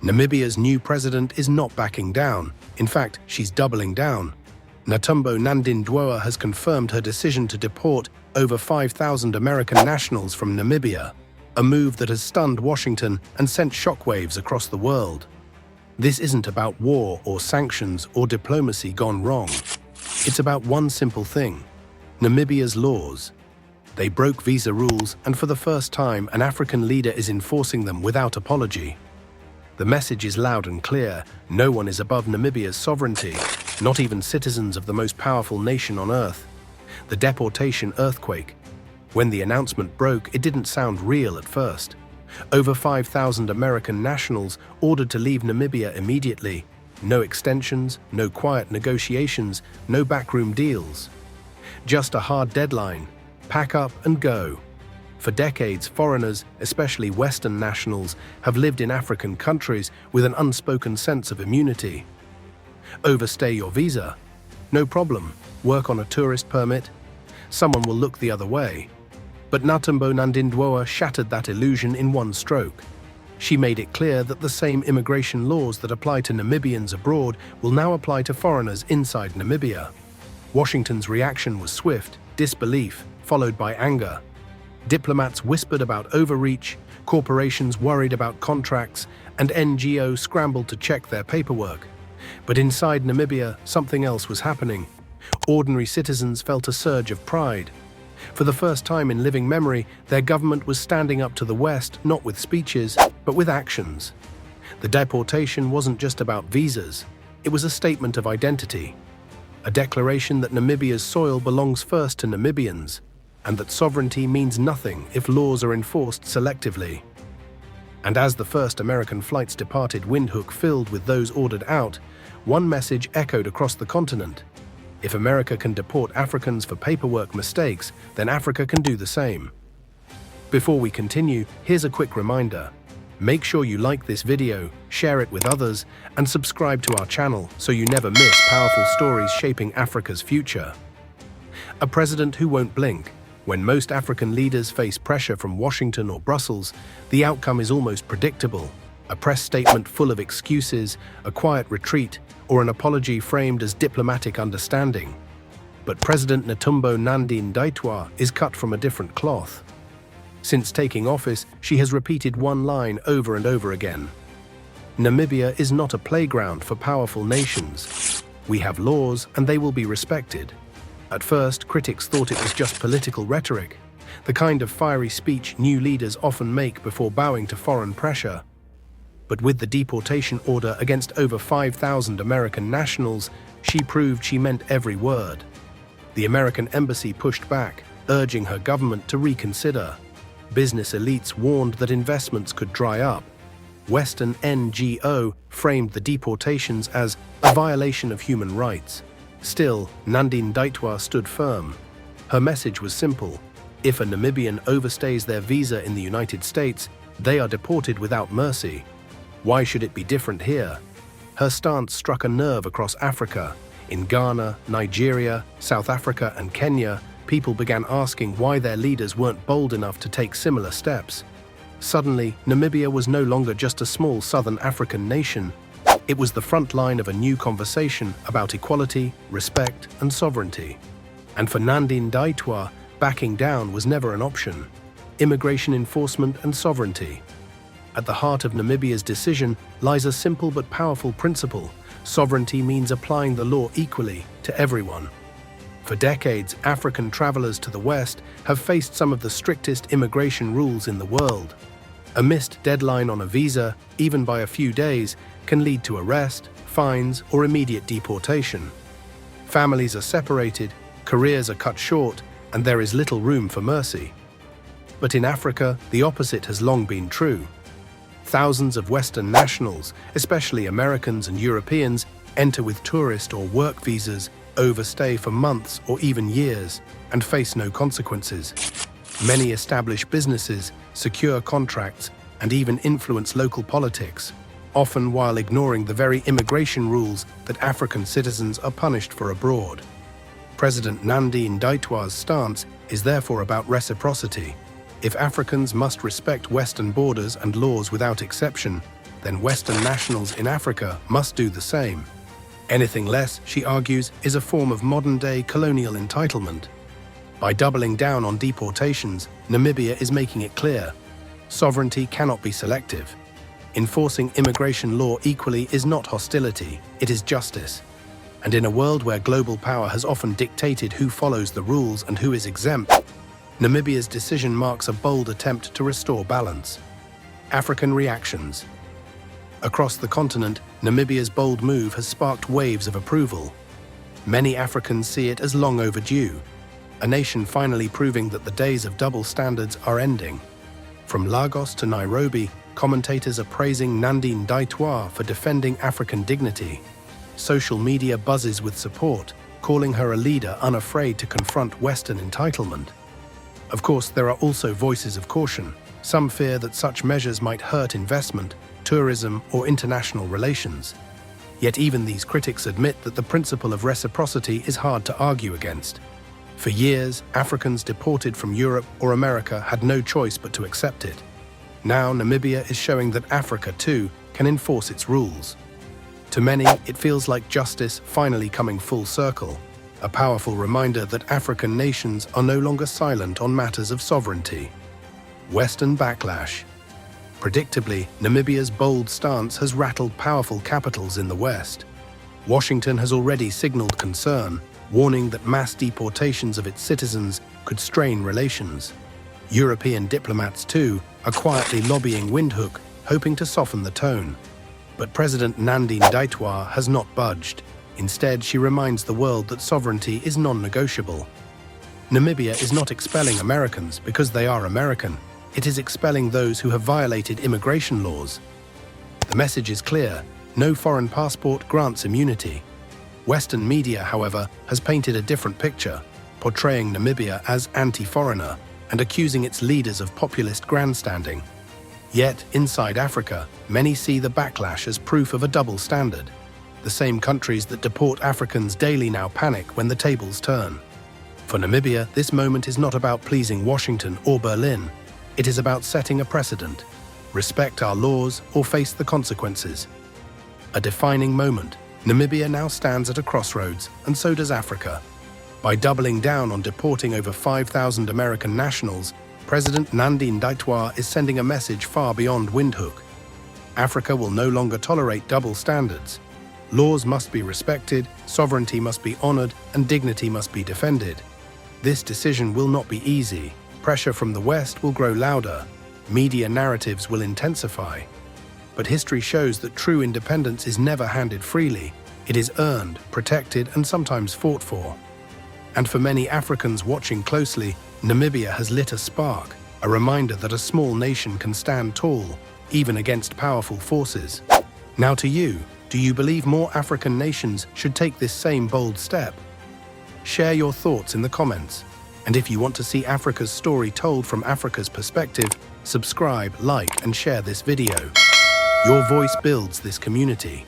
Namibia's new president is not backing down. In fact, she's doubling down. Netumbo Nandi-Ndaitwah has confirmed her decision to deport over 5,000 American nationals from Namibia, a move that has stunned Washington and sent shockwaves across the world. This isn't about war or sanctions or diplomacy gone wrong. It's about one simple thing: Namibia's laws. They broke visa rules, and for the first time, an African leader is enforcing them without apology. The message is loud and clear: no one is above Namibia's sovereignty, not even citizens of the most powerful nation on earth. The deportation earthquake. When the announcement broke, it didn't sound real at first. Over 5,000 American nationals ordered to leave Namibia immediately. No extensions, no quiet negotiations, no backroom deals. Just a hard deadline: pack up and go. For decades, foreigners, especially Western nationals, have lived in African countries with an unspoken sense of immunity. Overstay your visa? No problem. Work on a tourist permit? Someone will look the other way. But Netumbo Nandi-Ndaitwah shattered that illusion in one stroke. She made it clear that the same immigration laws that apply to Namibians abroad will now apply to foreigners inside Namibia. Washington's reaction was swift: disbelief, followed by anger. Diplomats whispered about overreach, corporations worried about contracts, and NGOs scrambled to check their paperwork. But inside Namibia, something else was happening. Ordinary citizens felt a surge of pride. For the first time in living memory, their government was standing up to the West, not with speeches, but with actions. The deportation wasn't just about visas. It was a statement of identity. A declaration that Namibia's soil belongs first to Namibians, and that sovereignty means nothing if laws are enforced selectively. And as the first American flights departed, Windhoek filled with those ordered out, one message echoed across the continent: if America can deport Africans for paperwork mistakes, then Africa can do the same. Before we continue, here's a quick reminder. Make sure you like this video, share it with others, and subscribe to our channel so you never miss powerful stories shaping Africa's future. A president who won't blink. When most African leaders face pressure from Washington or Brussels, the outcome is almost predictable: a press statement full of excuses, a quiet retreat, or an apology framed as diplomatic understanding. But President Netumbo Nandi-Ndaitwah is cut from a different cloth. Since taking office, she has repeated one line over and over again: Namibia is not a playground for powerful nations. We have laws, and they will be respected. At first, critics thought it was just political rhetoric, the kind of fiery speech new leaders often make before bowing to foreign pressure. But with the deportation order against over 5,000 American nationals, she proved she meant every word. The American embassy pushed back, urging her government to reconsider. Business elites warned that investments could dry up. Western NGO framed the deportations as a violation of human rights. Still, Nandi-Ndaitwah stood firm. Her message was simple: if a Namibian overstays their visa in the United States, they are deported without mercy. Why should it be different here? Her stance struck a nerve across Africa. In Ghana, Nigeria, South Africa, and Kenya, people began asking why their leaders weren't bold enough to take similar steps. Suddenly, Namibia was no longer just a small southern African nation. It was the front line of a new conversation about equality, respect, and sovereignty. And for Nandi-Ndaitwah, backing down was never an option. Immigration enforcement and sovereignty. At the heart of Namibia's decision lies a simple but powerful principle: sovereignty means applying the law equally to everyone. For decades, African travelers to the West have faced some of the strictest immigration rules in the world. A missed deadline on a visa, even by a few days, can lead to arrest, fines, or immediate deportation. Families are separated, careers are cut short, and there is little room for mercy. But in Africa, the opposite has long been true. Thousands of Western nationals, especially Americans and Europeans, enter with tourist or work visas, overstay for months or even years, and face no consequences. Many establish businesses, secure contracts, and even influence local politics, often while ignoring the very immigration rules that African citizens are punished for abroad. President Nandi-Ndaitwah's stance is therefore about reciprocity. If Africans must respect Western borders and laws without exception, then Western nationals in Africa must do the same. Anything less, she argues, is a form of modern-day colonial entitlement. By doubling down on deportations, Namibia is making it clear: sovereignty cannot be selective. Enforcing immigration law equally is not hostility, it is justice. And in a world where global power has often dictated who follows the rules and who is exempt, Namibia's decision marks a bold attempt to restore balance. African reactions. Across the continent, Namibia's bold move has sparked waves of approval. Many Africans see it as long overdue, a nation finally proving that the days of double standards are ending. From Lagos to Nairobi, commentators are praising Nandi-Ndaitwah for defending African dignity. Social media buzzes with support, calling her a leader unafraid to confront Western entitlement. Of course, there are also voices of caution. Some fear that such measures might hurt investment, tourism, or international relations. Yet even these critics admit that the principle of reciprocity is hard to argue against. For years, Africans deported from Europe or America had no choice but to accept it. Now Namibia is showing that Africa, too, can enforce its rules. To many, it feels like justice finally coming full circle, a powerful reminder that African nations are no longer silent on matters of sovereignty. Western backlash. Predictably, Namibia's bold stance has rattled powerful capitals in the West. Washington has already signaled concern, warning that mass deportations of its citizens could strain relations. European diplomats, too, are quietly lobbying Windhoek, hoping to soften the tone. But President Nandi-Ndaitwah has not budged. Instead, she reminds the world that sovereignty is non-negotiable. Namibia is not expelling Americans because they are American. It is expelling those who have violated immigration laws. The message is clear: no foreign passport grants immunity. Western media, however, has painted a different picture, portraying Namibia as anti-foreigner and accusing its leaders of populist grandstanding. Yet, inside Africa, many see the backlash as proof of a double standard. The same countries that deport Africans daily now panic when the tables turn. For Namibia, this moment is not about pleasing Washington or Berlin. It is about setting a precedent. Respect our laws or face the consequences. A defining moment. Namibia now stands at a crossroads, and so does Africa. By doubling down on deporting over 5,000 American nationals, President Nandi-Ndaitwah is sending a message far beyond Windhoek. Africa will no longer tolerate double standards. Laws must be respected, sovereignty must be honored, and dignity must be defended. This decision will not be easy. Pressure from the West will grow louder. Media narratives will intensify. But history shows that true independence is never handed freely. It is earned, protected, and sometimes fought for. And for many Africans watching closely, Namibia has lit a spark, a reminder that a small nation can stand tall, even against powerful forces. Now to you, do you believe more African nations should take this same bold step? Share your thoughts in the comments. And if you want to see Africa's story told from Africa's perspective, subscribe, like, and share this video. Your voice builds this community.